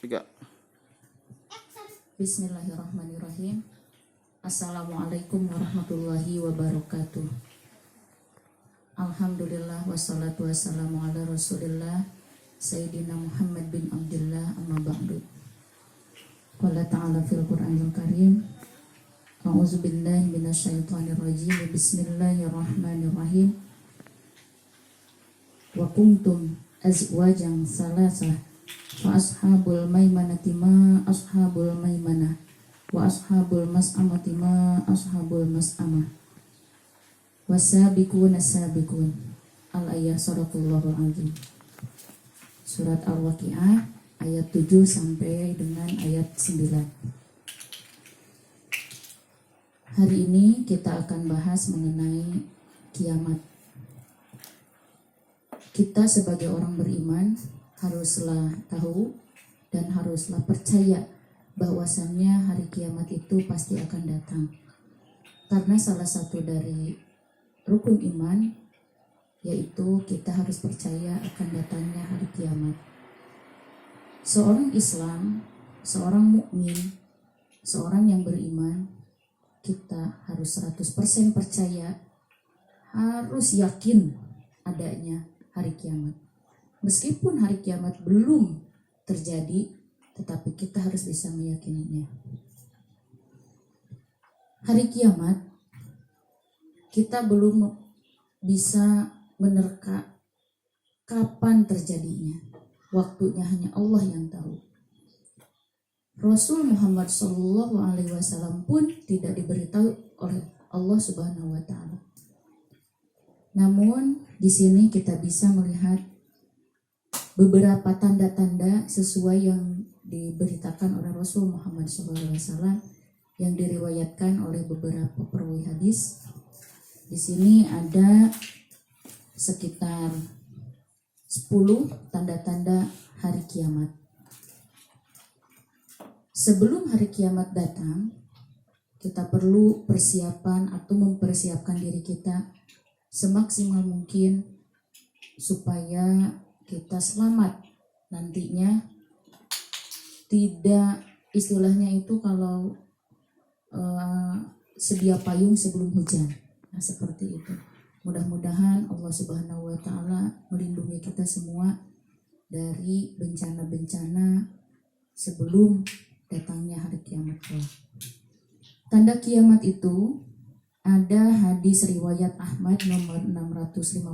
Tiga. Bismillahirrahmanirrahim. Assalamualaikum warahmatullahi wabarakatuh. Alhamdulillah wassalatu wassalamu ala rasulillah Sayyidina Muhammad bin Abdullah, amma ba'du. Qala ta'ala fil Qur'anil Karim, a'udzu billahi minasyaitonir rajim. Bismillahirrahmanirrahim. Wa kuntum azwajan salasah fa ashabul maimanati ma ashabul maimanah wa ashabul mas'amati ma ashabul mas'amah wasabiquna sabiqun. Al-ayah sadaqallahul azim. Surat Al-Waqiah ayat 7 sampai dengan ayat 9. Hari ini kita akan bahas mengenai kiamat. Kita sebagai orang beriman haruslah tahu dan haruslah percaya bahwasannya hari kiamat itu pasti akan datang. Karena salah satu dari rukun iman yaitu kita harus percaya akan datangnya hari kiamat. Seorang Islam, seorang mukmin, seorang yang beriman, kita harus 100% percaya, harus yakin adanya hari kiamat. Meskipun hari kiamat belum terjadi, tetapi kita harus bisa meyakininya. Hari kiamat kita belum bisa menerka kapan terjadinya. Waktunya hanya Allah yang tahu. Rasul Muhammad SAW pun tidak diberitahu oleh Allah Subhanahu wa Ta'ala. Namun di sini kita bisa melihat beberapa tanda-tanda sesuai yang diberitakan oleh Rasul Muhammad SAW yang diriwayatkan oleh beberapa perawi hadis. Di sini ada sekitar 10 tanda-tanda hari kiamat. Sebelum hari kiamat datang, kita perlu persiapan atau mempersiapkan diri kita semaksimal mungkin supaya kita selamat nantinya. Tidak, istilahnya itu kalau sedia payung sebelum hujan. Nah, seperti itu. Mudah-mudahan Allah Subhanahu wa Ta'ala melindungi kita semua dari bencana-bencana sebelum datangnya hari kiamat kelak. Tanda kiamat itu ada hadis riwayat Ahmad nomor 6586,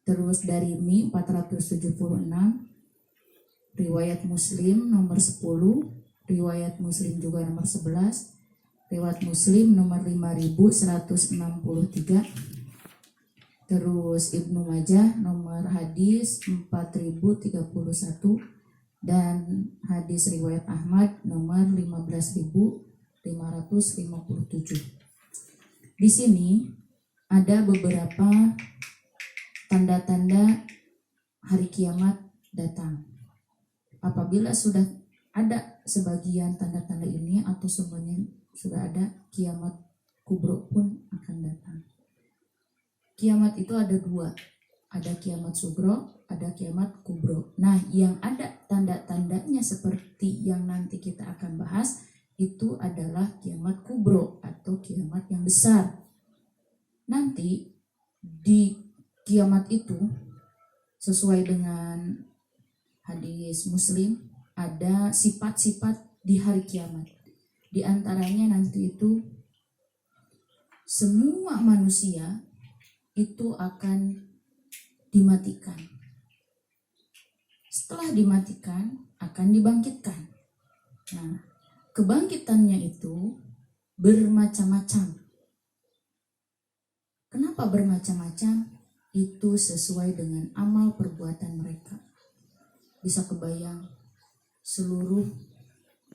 terus dari Mi 476, riwayat Muslim nomor 10, riwayat Muslim juga nomor 11, riwayat Muslim nomor 5163, terus Ibnu Majah nomor hadis 4031, dan hadis riwayat Ahmad nomor 15557. Di sini ada beberapa tanda-tanda hari kiamat datang. Apabila sudah ada sebagian tanda-tanda ini atau semuanya sudah ada, kiamat kubro pun akan datang. Kiamat itu ada dua, ada kiamat sugro, ada kiamat kubro. Nah, yang ada tanda-tandanya seperti yang nanti kita akan bahas itu adalah kiamat kubro atau kiamat yang besar. Nanti di kiamat itu sesuai dengan hadis Muslim ada sifat-sifat di hari kiamat. Di antaranya nanti itu semua manusia itu akan dimatikan. Setelah dimatikan akan dibangkitkan. Nah, kebangkitannya itu bermacam-macam. Kenapa bermacam-macam? Itu sesuai dengan amal perbuatan mereka. Bisa kebayang seluruh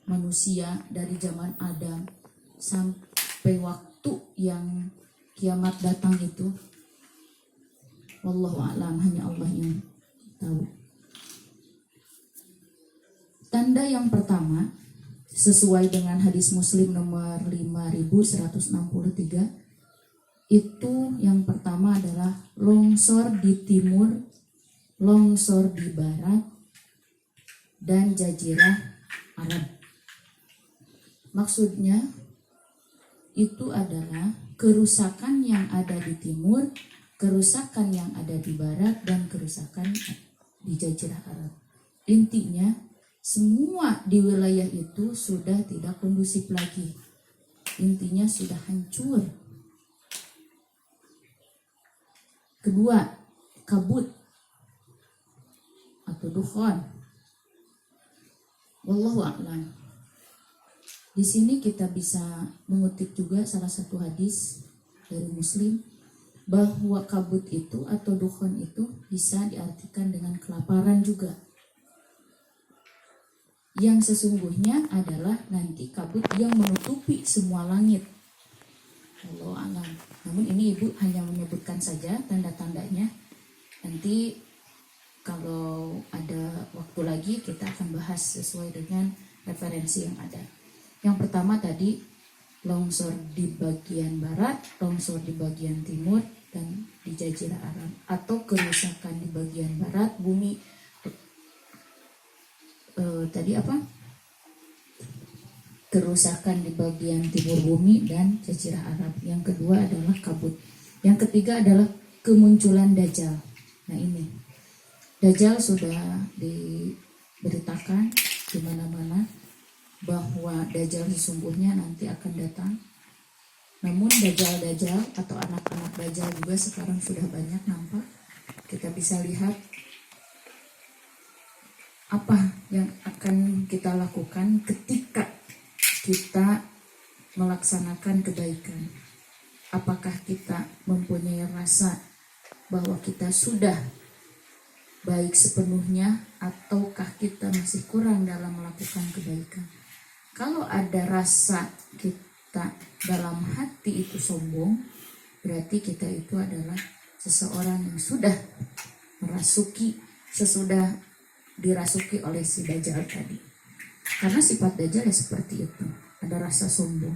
manusia dari zaman Adam sampai waktu yang kiamat datang itu, wallahu a'lam, hanya Allah yang tahu. Tanda yang pertama sesuai dengan hadis Muslim nomor 5163 itu yang pertama adalah longsor di timur, longsor di barat, dan jazirah Arab. Maksudnya itu adalah kerusakan yang ada di timur, kerusakan yang ada di barat, dan kerusakan di jazirah Arab. Intinya semua di wilayah itu sudah tidak kondusif lagi. Intinya sudah hancur. Kedua, kabut atau dukhan. Wallahu a'lam. Di sini kita bisa mengutip juga salah satu hadis dari Muslim bahwa kabut itu atau dukhan itu bisa diartikan dengan kelaparan juga. Yang sesungguhnya adalah nanti kabut yang menutupi semua langit. Wallahu a'lam. Namun ini Ibu hanya menyebutkan saja tanda-tandanya. Nanti kalau ada waktu lagi kita akan bahas sesuai dengan referensi yang ada. Yang pertama tadi longsor di bagian barat, longsor di bagian timur, dan di jazirah Arab. Atau kerusakan di bagian barat bumi. Kerusakan di bagian timur bumi dan jazirah Arab. Yang kedua adalah kabut. Yang ketiga adalah kemunculan Dajjal. Nah ini, Dajjal sudah diberitakan di mana-mana bahwa Dajjal sesungguhnya nanti akan datang. Namun Dajjal atau anak-anak Dajjal juga sekarang sudah banyak nampak. Kita bisa lihat apa yang akan kita lakukan ketika kita melaksanakan kebaikan. Apakah kita mempunyai rasa bahwa kita sudah baik sepenuhnya, ataukah kita masih kurang dalam melakukan kebaikan? Kalau ada rasa kita dalam hati itu sombong, berarti kita itu adalah seseorang yang sudah sesudah dirasuki oleh si Dajjal tadi. Karena sifat Dajjal ya seperti itu, ada rasa sombong.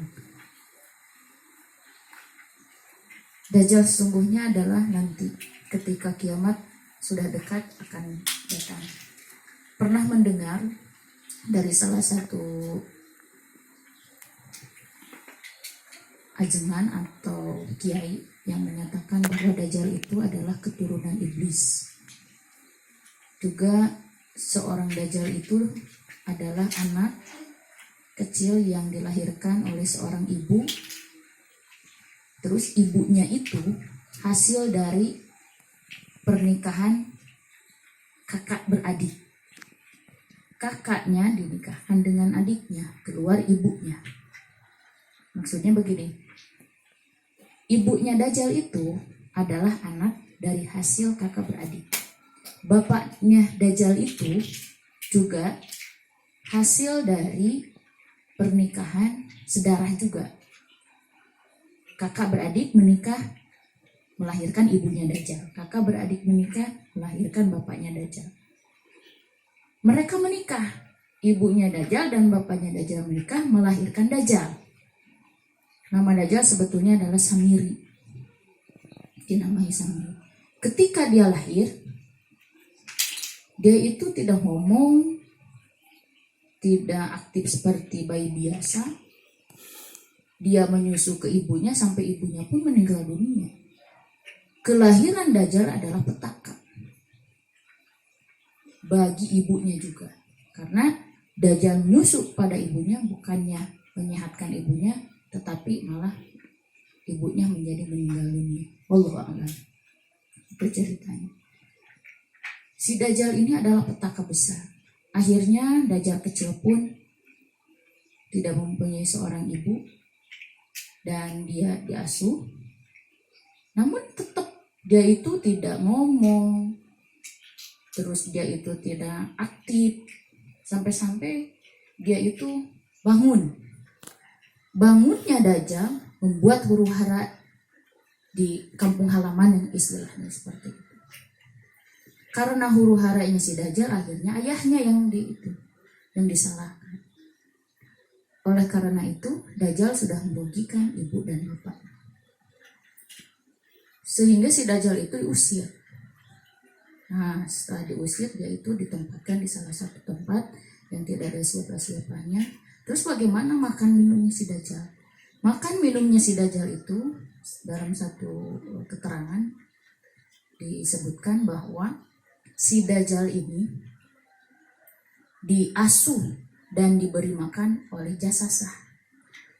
Dajjal sesungguhnya adalah nanti ketika kiamat sudah dekat akan datang. Pernah mendengar dari salah satu ajengan atau kiai yang menyatakan bahwa Dajjal itu adalah keturunan iblis. Juga seorang Dajjal itu adalah anak kecil yang dilahirkan oleh seorang ibu. Terus ibunya itu hasil dari pernikahan kakak beradik. Kakaknya dinikahkan dengan adiknya, keluar ibunya. Maksudnya begini, ibunya Dajjal itu adalah anak dari hasil kakak beradik. Bapaknya Dajjal itu juga hasil dari pernikahan sedarah juga. Kakak beradik menikah melahirkan ibunya Dajjal. Kakak beradik menikah melahirkan bapaknya Dajjal. Mereka menikah. Ibunya Dajjal dan bapaknya Dajjal menikah melahirkan Dajjal. Nama Dajjal sebetulnya adalah Samiri. Dinamai Samiri. Ketika dia lahir, dia itu tidak ngomong, tidak aktif seperti bayi biasa. Dia menyusu ke ibunya sampai ibunya pun meninggal dunia. Kelahiran Dajjal adalah petaka bagi ibunya juga. Karena Dajjal menyusu pada ibunya bukannya menyehatkan ibunya, tetapi malah ibunya menjadi meninggal dunia. Wallahu a'lam. Itu ceritanya. Si Dajjal ini adalah petaka besar. Akhirnya Dajjal kecil pun tidak mempunyai seorang ibu dan dia diasuh. Namun tetap dia itu tidak ngomong, terus dia itu tidak aktif, sampai-sampai dia itu bangun. Bangunnya Dajjal membuat huru hara di kampung halaman, yang istilahnya seperti itu. Karena huru haranya si Dajjal, akhirnya ayahnya yang disalahkan. Oleh karena itu Dajjal sudah merugikan ibu dan bapak. Sehingga si Dajjal itu diusir. Nah, setelah diusir, dia itu ditempatkan di salah satu tempat yang tidak ada siapa-siapanya. Terus bagaimana makan minumnya si Dajjal? Makan minumnya si Dajjal itu dalam satu keterangan disebutkan bahwa si Dajjal ini diasuh dan diberi makan oleh jasasah.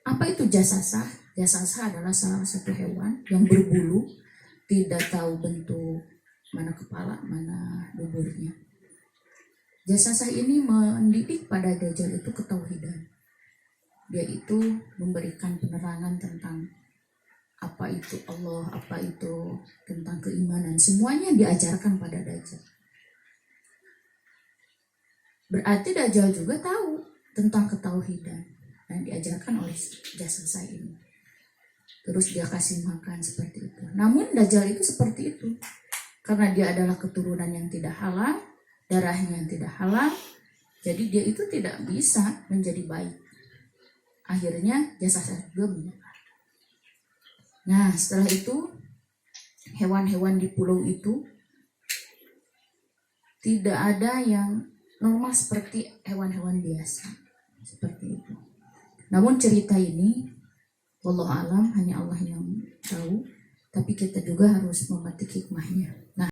Apa itu jasasah? Jasasah adalah salah satu hewan yang berbulu, tidak tahu bentuk mana kepala, mana duburnya. Jasasah ini mendidik pada Dajjal itu ketauhidan. Dia itu memberikan penerangan tentang apa itu Allah, apa itu tentang keimanan. Semuanya diajarkan pada Dajjal. Berarti Dajjal juga tahu tentang ketauhidan yang diajarkan oleh jasasah ini. Terus dia kasih makan seperti itu. Namun Dajjal itu seperti itu. Karena dia adalah keturunan yang tidak halal, darahnya yang tidak halal, jadi dia itu tidak bisa menjadi baik. Akhirnya jasasah juga menyerah. Nah, setelah itu hewan-hewan di pulau itu tidak ada yang normal seperti hewan-hewan biasa. Seperti itu. Namun cerita ini wallahu alam hanya Allah yang tahu, tapi kita juga harus memetik hikmahnya. Nah,